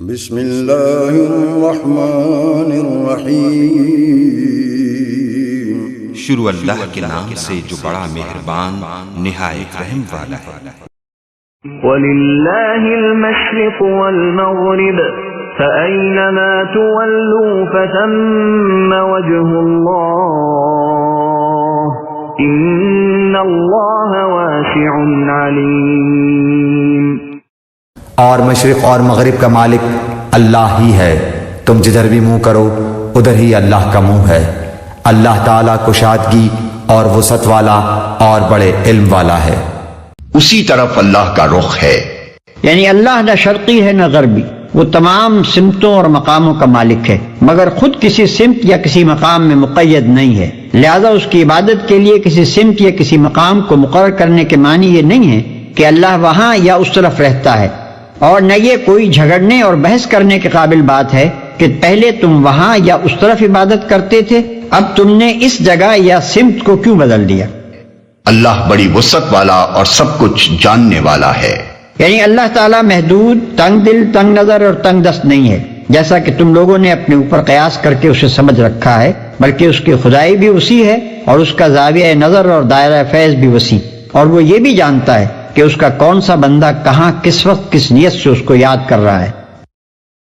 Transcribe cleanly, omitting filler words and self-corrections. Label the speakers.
Speaker 1: بسم اللہ الرحمن الرحیم،
Speaker 2: شروع اللہ کے نام سے جو بڑا مہربان نہایت رحم والا ہے۔
Speaker 3: وَلِلَّهِ الْمَشْرِقُ وَالْمَغْرِبُ فَأَيْنَمَا تُوَلُّوا فَثَمَّ وَجْهُ اللَّهِ إِنَّ اللَّهَ وَاسِعٌ عَلِيمٌ۔
Speaker 4: اور مشرق اور مغرب کا مالک اللہ ہی ہے، تم جدھر بھی منہ کرو ادھر ہی اللہ کا منہ ہے۔ اللہ تعالیٰ کشادگی اور وسعت والا اور بڑے علم والا ہے۔
Speaker 5: اسی طرف اللہ کا رخ ہے،
Speaker 6: یعنی اللہ نہ شرقی ہے نہ غربی، وہ تمام سمتوں اور مقاموں کا مالک ہے، مگر خود کسی سمت یا کسی مقام میں مقید نہیں ہے، لہذا اس کی عبادت کے لیے کسی سمت یا کسی مقام کو مقرر کرنے کے معنی یہ نہیں ہے کہ اللہ وہاں یا اس طرف رہتا ہے، اور نہ یہ کوئی جھگڑنے اور بحث کرنے کے قابل بات ہے کہ پہلے تم وہاں یا اس طرف عبادت کرتے تھے، اب تم نے اس جگہ یا سمت کو کیوں بدل دیا۔
Speaker 5: اللہ بڑی وسعت والا اور سب کچھ جاننے والا ہے۔
Speaker 6: یعنی اللہ تعالیٰ محدود، تنگ دل، تنگ نظر اور تنگ دست نہیں ہے جیسا کہ تم لوگوں نے اپنے اوپر قیاس کر کے اسے سمجھ رکھا ہے، بلکہ اس کی خدائی بھی وسیع ہے اور اس کا زاویہ نظر اور دائرہ فیض بھی وسیع، اور وہ یہ بھی جانتا ہے کہ اس کا کون سا بندہ کہاں کس وقت کس نیت سے اس کو یاد کر رہا ہے۔